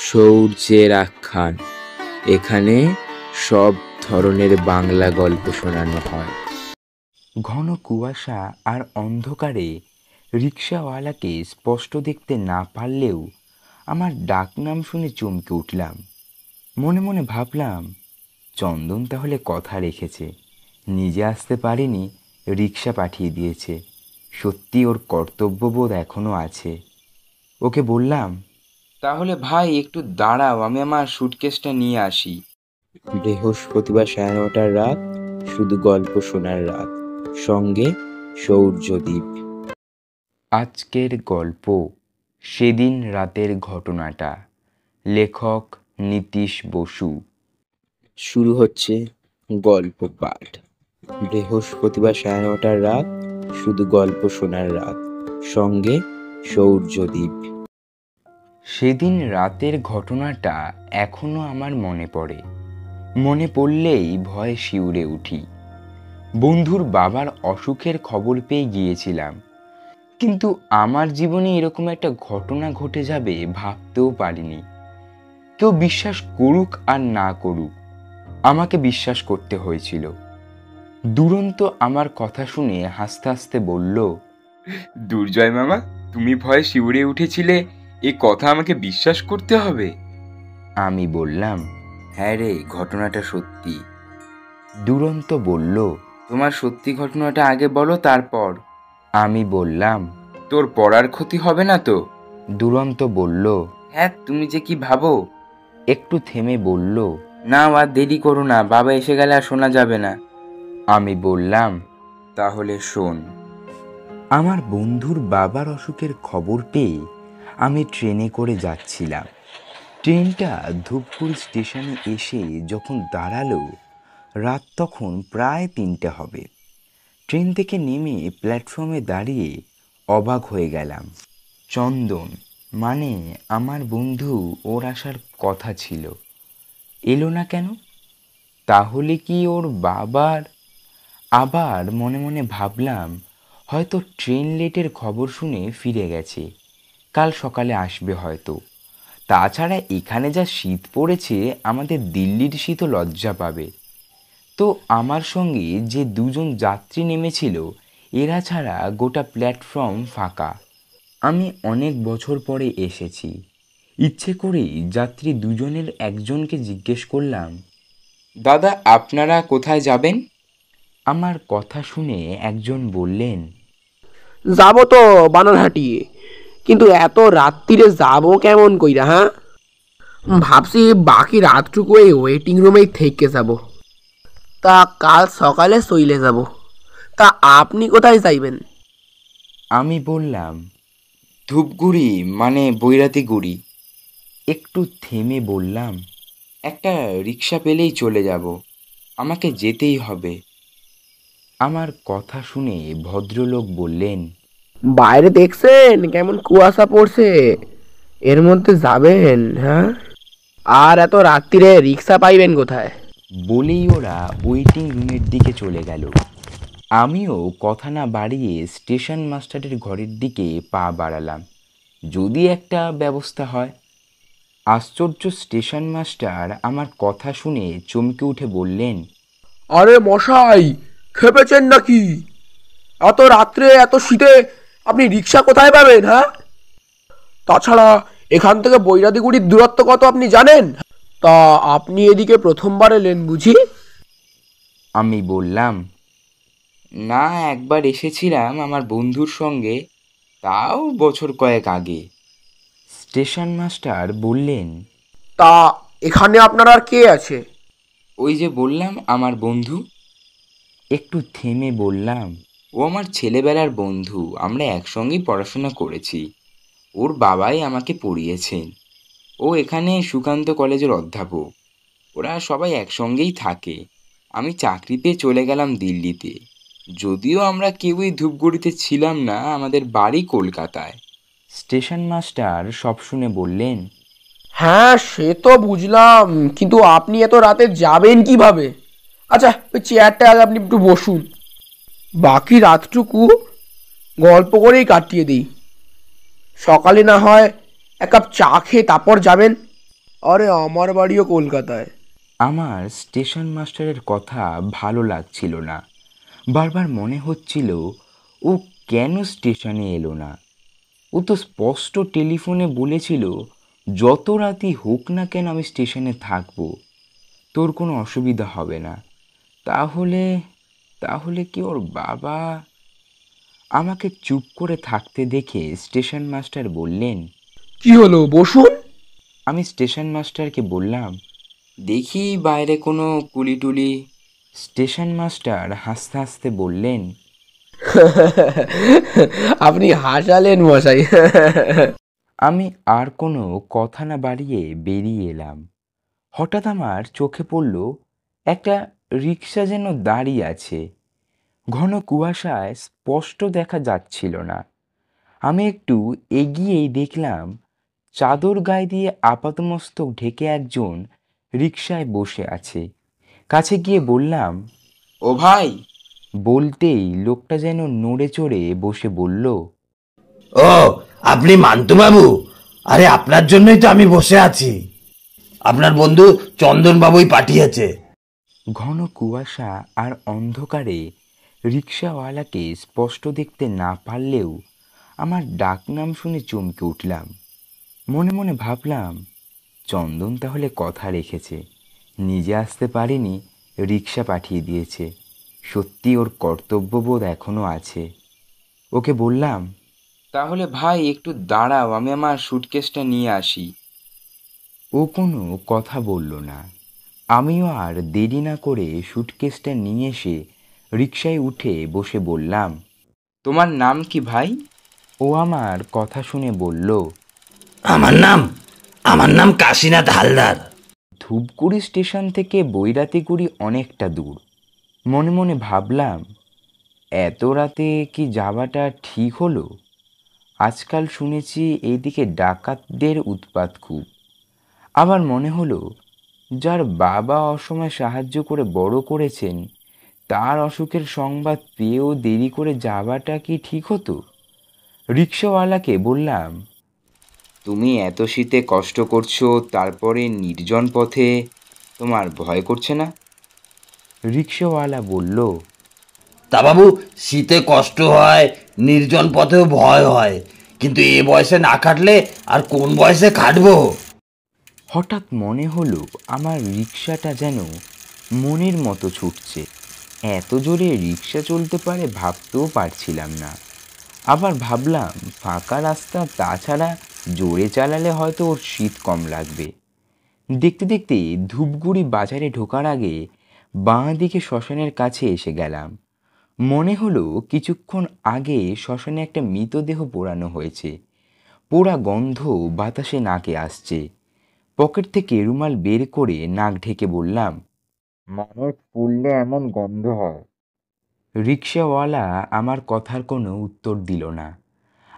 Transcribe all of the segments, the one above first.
সৌর্যের আখ্যান। এখানে সব ধরনের বাংলা গল্প শোনানো হয়। ঘন কুয়াশা আর অন্ধকারে রিকশাওয়ালাকে স্পষ্ট দেখতে না পারলেও আমার ডাকনাম শুনে চমকে উঠলাম। মনে মনে ভাবলাম, চন্দন তাহলে কথা রেখেছে, নিজে আসতে পারেনি, রিকশা পাঠিয়ে দিয়েছে। সত্যি ওর কর্তব্যবোধ এখনো আছে। ওকে বললাম, তাহলে ভাই একটু দাঁড়াও, আমি আমার সুটকেসটা নিয়ে আসি। বৃহস্পতিবার 9:30 রাত, শুধু গল্প শোনার রাত, সঙ্গে সৌর্যদ্বীপ। আজকের গল্প সেদিন রাতের ঘটনাটা। লেখক নীতিশ বসু। শুরু হচ্ছে গল্প পাঠ। বৃহস্পতিবার 9:30 রাত, শুধু গল্প শোনার রাত, সঙ্গে সৌর্যদ্বীপ। সেদিন রাতের ঘটনাটা এখনো আমার মনে পড়ে। মনে পড়লেই ভয়ে শিউরে উঠি। বন্ধুর বাবার অসুখের খবর পেয়ে গিয়েছিলাম, কিন্তু আমার জীবনে এরকম একটা ঘটনা ঘটে যাবে ভাবতেও পারিনি। কেউ বিশ্বাস করুক আর না করুক, আমাকে বিশ্বাস করতে হয়েছিল। দুরন্ত আমার কথা শুনে হাসতে হাসতে বলল, দুর্জয় মামা, তুমি ভয়ে শিউরে উঠেছিলে, এ কথা আমাকে বিশ্বাস করতে হবে? আমি বললাম, হ্যাঁ রে, ঘটনাটা সত্যি। দুরন্ত বলল, তোমার সত্যি ঘটনাটা আগে বলো, তারপর। আমি বললাম, তোর পড়ার ক্ষতি হবে না তো? দুরন্ত বলল, হ্যাঁ, তুমি যে কি ভাবো। একটু থেমে বলল, না, আর দেরি করো না, বাবা এসে গেলে আর শোনা যাবে না। আমি বললাম, তাহলে শোন। আমার বন্ধুর বাবার অসুখের খবর পেয়ে আমি ট্রেনে করে যাচ্ছিলাম। ট্রেনটা ধূপগুড়ি স্টেশনে এসে যখন দাঁড়ালো, রাত তখন প্রায় 3টে হবে। ট্রেন থেকে নেমে প্ল্যাটফর্মে দাঁড়িয়ে অবাক হয়ে গেলাম। চন্দন, মানে আমার বন্ধু, ওর আসার কথা ছিল, এলো না কেন? তাহলে কি ওর বাবার? আবার মনে মনে ভাবলাম, হয়তো ট্রেন লেটের খবর শুনে ফিরে গেছে, কাল সকালে আসবে হয়তো। তাছাড়া এখানে যা শীত পড়েছে, আমাদের দিল্লির শীতও লজ্জা পাবে। তো আমার সঙ্গে যে দুজন যাত্রী নেমেছিল, এরা ছাড়া গোটা প্ল্যাটফর্ম ফাঁকা। আমি অনেক বছর পরে এসেছি। ইচ্ছে করেই যাত্রী দুজনের একজনকে জিজ্ঞেস করলাম, দাদা, আপনারা কোথায় যাবেন? আমার কথা শুনে একজন বললেন, যাবো তো বানারহাটি, কিন্তু এত রাত্রিরে যাবো কেমন কইরা? হ্যাঁ, ভাবছি বাকি রাতটুকু এই ওয়েটিং রুমেই থেকে যাব। তা কাল সকালে চইলে যাব। তা আপনি কোথায় যাইবেন? আমি বললাম, ধূপগুড়ি, মানে বৈরাতিগুড়ি। একটু থেমে বললাম, একটা রিক্সা পেলেই চলে যাব, আমাকে যেতেই হবে। আমার কথা শুনে ভদ্রলোক বললেন, বাইরে দেখছেন কেমন কুয়াশা পড়ছে, এর মধ্যে যাবেন? হ্যাঁ, আর এত রাত্রিরে রিক্সা পাইবেন কোথায়? বলেই ওরা ওয়েটিং রুমের দিকে চলে গেল। আমিও কথা না বাড়িয়ে স্টেশন মাস্টারের ঘরের দিকে পা বাড়ালাম, যদি একটা ব্যবস্থা হয়। আশ্চর্য, স্টেশন মাস্টার আমার কথা শুনে চমকে উঠে বললেন, আরে মশাই, খেপেছেন নাকি? এত রাত্রে এত শীতে আপনি রিক্সা কোথায় পাবেন? হ্যাঁ, তাছাড়া এখান থেকে বৈরাদিগুড়ির দূরত্ব কত আপনি জানেন? তা আপনি এদিকে প্রথমবার এলেন বুঝি? আমি বললাম, না, একবার এসেছিলাম আমার বন্ধুর সঙ্গে, তাও বছর কয়েক আগে। স্টেশন মাস্টার বললেন, তা এখানে আপনার আর কে আছে? ওই যে বললাম, আমার বন্ধু। একটু থেমে বললাম, ও আমার ছেলেবেলার বন্ধু, আমরা একসঙ্গেই পড়াশোনা করেছি। ওর বাবাই আমাকে পড়িয়েছেন। ও এখানে সুকান্ত কলেজের অধ্যাপক। ওরা সবাই একসঙ্গেই থাকে। আমি চাকরি পেয়ে চলে গেলাম দিল্লিতে। যদিও আমরা কেউই ধূপগুড়িতে ছিলাম না, আমাদের বাড়ি কলকাতায়। স্টেশন মাস্টার সব শুনে বললেন, হ্যাঁ, সে তো বুঝলাম, কিন্তু আপনি এত রাতে যাবেন কিভাবে? আচ্ছা, ওই চেয়ারটা আগে আপনি একটু বসুন, বাকি রাতটুকু গল্প করেই কাটিয়ে দিই। সকালে না হয় এক কাপ চা খেয়ে তারপর যাবেন। আরে আমার বাড়িও কলকাতায়। আমার স্টেশন মাস্টারের কথা ভালো লাগছিল না। বারবার মনে হচ্ছিল ও কেন স্টেশনে এলো না। ও তো স্পষ্ট টেলিফোনে বলেছিল যত রাতই হোক না কেন আমি স্টেশনে থাকবো, তোর কোনো অসুবিধা হবে না। তাহলে তাহলে কি ওর বাবা? আমাকে চুপ করে থাকতে দেখে স্টেশন মাস্টার বললেন, কি হলো, বসুন। আমি স্টেশন মাস্টারকে বললাম, দেখি বাইরে কোনো কুলি টুলি। স্টেশন মাস্টার হাসতে হাসতে বললেন, আপনি হাসালেন মশাই। আমি আর কোনো কথা না বাড়িয়ে বেরিয়ে এলাম। হঠাৎ আমার চোখে পড়ল একটা রিক্সা যেন দাঁড়িয়ে আছে। ঘন কুয়াশায় স্পষ্ট দেখা যাচ্ছিল না। আমি একটু এগিয়েই দেখলাম চাদর গায়ে দিয়ে আপাতমস্তক ঢেকে একজন রিকশায় বসে আছে। কাছে গিয়ে বললাম, ও ভাই। বলতেই লোকটা যেন নড়ে চড়ে বসে বলল, ও, আপনি মান্তু বাবু? আরে আপনার জন্যই তো আমি বসে আছি। আপনার বন্ধু চন্দন বাবুই পাঠিয়েছে। ঘন কুয়াশা আর অন্ধকারে রিকশাওয়ালাকে স্পষ্ট দেখতে না পারলেও আমার ডাকনাম শুনে চমকে উঠলাম। মনে মনে ভাবলাম, চন্দন তাহলে কথা রেখেছে, নিজে আসতে পারেনি, রিকশা পাঠিয়ে দিয়েছে। সত্যি ওর কর্তব্যবোধ এখনো আছে। ওকে বললাম, তাহলে ভাই একটু দাঁড়াও, আমি আমার সুটকেসটা নিয়ে আসি। ও কোনো কথা বলল না। আমিও আর দেরি না করে সুটকেসটা নিয়ে এসে রিকশায় উঠে বসে বললাম, তোমার নাম কি ভাই? ও আমার কথা শুনে বলল, আমার নাম আমার নাম কাশীনাথ হালদার। ধূপগুড়ি স্টেশন থেকে বৈরাতিগুড়ি অনেকটা দূর। মনে মনে ভাবলাম, এত রাতে কি যাওয়াটা ঠিক হলো? আজকাল শুনেছি এইদিকে ডাকাতদের উৎপাত খুব। আবার মনে হলো, যার বাবা অসময়ে সাহায্য করে বড় করেছেন তার অসুখের সংবাদ পেয়েও দেরি করে যাওয়াটা কি ঠিক হতো? রিকশাওয়ালাকে বললাম, তুমি এত শীতে কষ্ট করছো, তারপরে নির্জন পথে, তোমার ভয় করছে না? রিকশাওয়ালা বলল, তা বাবু, শীতে কষ্ট হয়, নির্জন পথেও ভয় হয়, কিন্তু এ বয়সে না খাটলে আর কোন বয়সে খাটবো? হঠাৎ মনে হলো আমার রিকশাটা যেন মনের মতো ছুটছে। এত জোরে রিকশা চলতে পারে ভাবতেও পারছিলাম না। আবার ভাবলাম, ফাঁকা রাস্তা, তাছাড়া জোরে চালালে হয়তো ওর শীত কম লাগবে। দেখতে দেখতে ধূপগুড়ি বাজারে ঢোকার আগে বাঁ দিকে শ্মশানের কাছে এসে গেলাম। মনে হলো কিছুক্ষণ আগে শ্মশানে একটা মৃতদেহ পোড়ানো হয়েছে। পোড়া গন্ধ বাতাসে নাকে আসছে। পকেট থেকে রুমাল বের করে নাক ঢেকে বললাম, মানুষ পুড়লে এমন গন্ধ হয়? রিকশাওয়ালা আমার কথার কোনো উত্তর দিল না।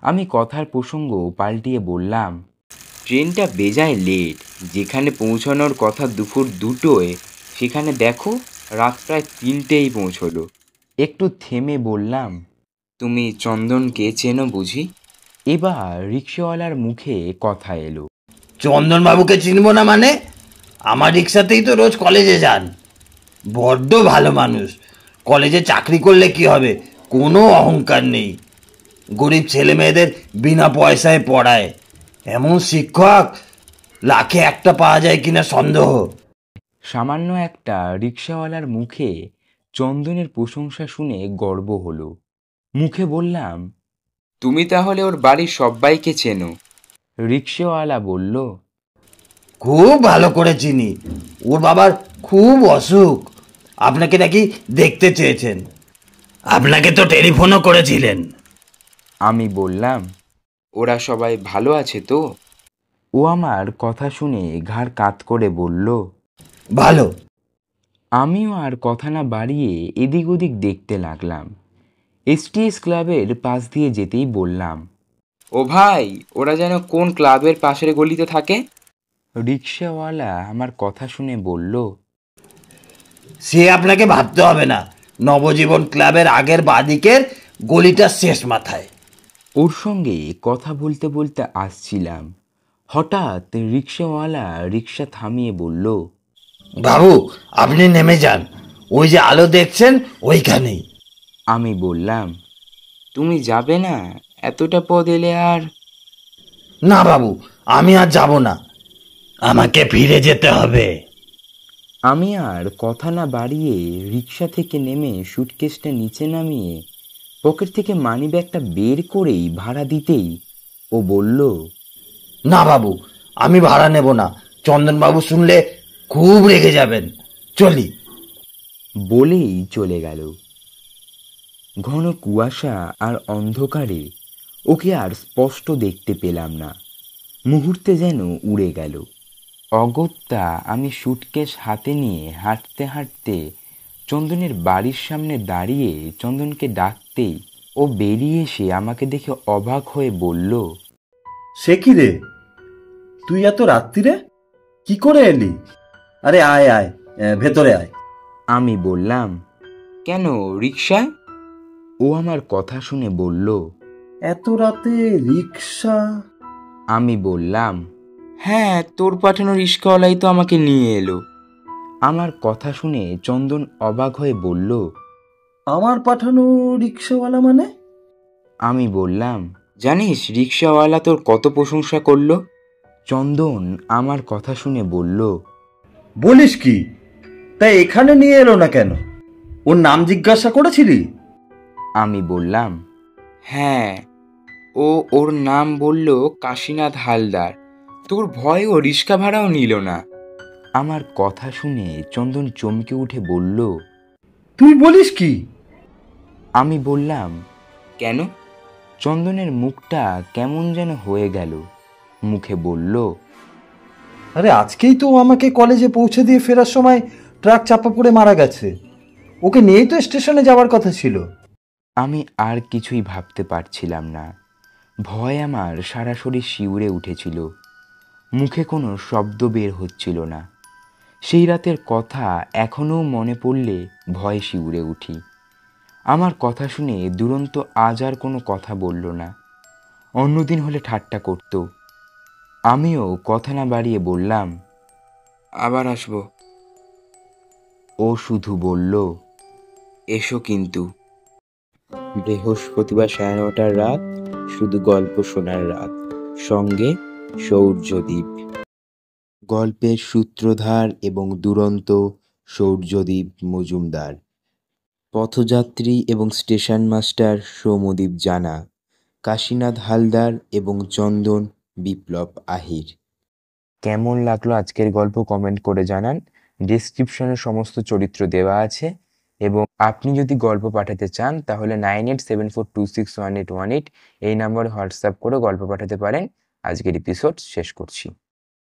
আমি কথার প্রসঙ্গ পাল্টিয়ে বললাম, ট্রেনটা বেজায় লেট, যেখানে পৌঁছানোর কথা দুপুর 2টোয়, সেখানে দেখো রাত প্রায় 3টেই পৌঁছলো। একটু থেমে বললাম, তুমি চন্দনকে চেনো বুঝি? এবার রিকশাওয়ালার মুখে কথা এলো, চন্দন বাবুকে চিনবো না মানে? আমার রিক্সাতেই তো রোজ কলেজে যান। বড্ড ভালো মানুষ। কলেজে চাকরি করলে কি হবে, কোনো অহংকার নেই। গরিব ছেলে মেয়েদের বিনা পয়সায় পড়ায়। এমন শিক্ষক লাখে একটা পাওয়া যায় কিনা সন্দেহ। সামান্য একটা রিকশাওয়ালার মুখে চন্দনের প্রশংসা শুনে গর্ব হলো। মুখে বললাম, তুমি তাহলে ওর বাড়ির সব্বাইকে চেনো? রিকশাওয়ালা বলল, খুব ভালো করে চিনি। ওর বাবার খুব অসুখ, আপনাকে নাকি দেখতে চেয়েছেন। আপনাকে তো টেলিফোনও করেছিলেন। আমি বললাম, ওরা সবাই ভালো আছে তো? ও আমার কথা শুনে ঘাড় কাত করে বলল, ভালো। আমিও আর কথা না বাড়িয়ে এদিক ওদিক দেখতে লাগলাম। এসটিএস ক্লাবের পাশ দিয়ে যেতেই বললাম, ও ভাই, ওরা যেন কোন ক্লাবের পাশের গলিতে থাকে? রিকশাওয়ালা আমার কথা শুনে বলল, সে আপনাকে ভাবতে হবে না, নবজীবন ক্লাবের আগের বাদিকের গলিটার শেষ মাথায়। ওর সঙ্গে কথা বলতে বলতে আসছিলাম, হঠাৎ রিক্সাওয়ালা রিক্সা থামিয়ে বলল, বাবু, আপনি নেমে যান, ওই যে আলো দেখছেন ওইখানেই। আমি বললাম, তুমি যাবে না? এতটা পথ এলে আর? না বাবু, আমি আর যাব না, আমাকে ফিরে যেতে হবে। আমি আর কথা না বাড়িয়ে রিক্সা থেকে নেমে সুটকেসটা নিচে নামিয়ে পকেট থেকে মানিব্যাগটা বের করেই ভাড়া দিতেই ও বলল, না বাবু, আমি ভাড়া নেব না, চন্দনবাবু শুনলে খুব রেগে যাবেন, চলি। বলেই চলে গেল। ঘন কুয়াশা আর অন্ধকারে ওকে আর স্পষ্ট দেখতে পেলাম না, মুহূর্তে যেন উড়ে গেল। অগত্যা আমি সুটকেস হাতে নিয়ে হাঁটতে হাঁটতে চন্দনের বাড়ির সামনে দাঁড়িয়ে চন্দনকে ডাকতেই ও বেরিয়ে এসে আমাকে দেখে অবাক হয়ে বলল, সে কি রে, তুই এত রাত্রিরে কি করে এলি? আরে আয় আয়, ভেতরে আয়। আমি বললাম, কেন, রিক্সায়? ও আমার কথা শুনে বলল, এত রাতে রিক্সা? আমি বললাম, হ্যাঁ, তোর পাঠানো রিক্সাওয়ালাই তো আমাকে নিয়ে এলো। আমার কথা শুনে চন্দন অবাক হয়ে বলল, আমার পাঠানো রিক্সাওয়ালা মানে? আমি বললাম, জানিস রিক্সাওয়ালা তোর কত প্রশংসা করলো? চন্দন আমার কথা শুনে বলল, বলিস কি? তাই এখানে নিয়ে এলো না কেন? ওর নাম জিজ্ঞাসা করেছিলি? আমি বললাম, হ্যাঁ, ওর নাম বলল কাশীনাথ হালদার। তোর ভয়ে ও রিক্সা ভাড়াও নিল না। আমার কথা শুনে চন্দন চমকে উঠে বলল, তুই বলিস কি? আমি বললাম, কেন? চন্দনের মুখটা কেমন যেন হয়ে গেল, মুখে বলল, আরে আজকেই তো আমাকে কলেজে পৌঁছে দিয়ে ফেরার সময় ট্রাক চাপা পড়ে মারা গেছে। ওকে নিয়েই তো স্টেশনে যাওয়ার কথা ছিল। আমি আর কিছুই ভাবতে পারছিলাম না। ভয় আমার সারা শরীর শিউরে উঠেছিল, মুখে কোনো শব্দ বের হচ্ছিল না। সেই রাতের কথা এখনও মনে পড়লে ভয়ে শিউরে উঠি। আমার কথা শুনে দুরন্ত আজ আর কোনো কথা বলল না। অন্যদিন হলে ঠাট্টা করত। আমিও কথা না বাড়িয়ে বললাম, আবার আসবো। ও শুধু বলল, এসো কিন্তু। বৃহস্পতিবার 9:30 রাত, শুধু গল্প শোনার রাত, সঙ্গে সৌর্যদ্বীপ। গল্পের সূত্রধার এবং দুরন্ত সৌর্যদ্বীপ মজুমদার। পথযাত্রী এবং স্টেশন মাস্টার সৌম্যদীপ জানা, কাশীনাথ হালদার এবং চন্দন বিপ্লব আহির। কেমন লাগলো আজকের গল্প কমেন্ট করে জানান। ডেসক্রিপশনে সমস্ত চরিত্র দেওয়া আছে এবং আপনি যদি গল্প পাঠাতে চান তাহলে 9874261818 এই নম্বরে হোয়াটসঅ্যাপ করে গল্প পাঠাতে পারেন। আজকের এপিসোড শেষ করছি।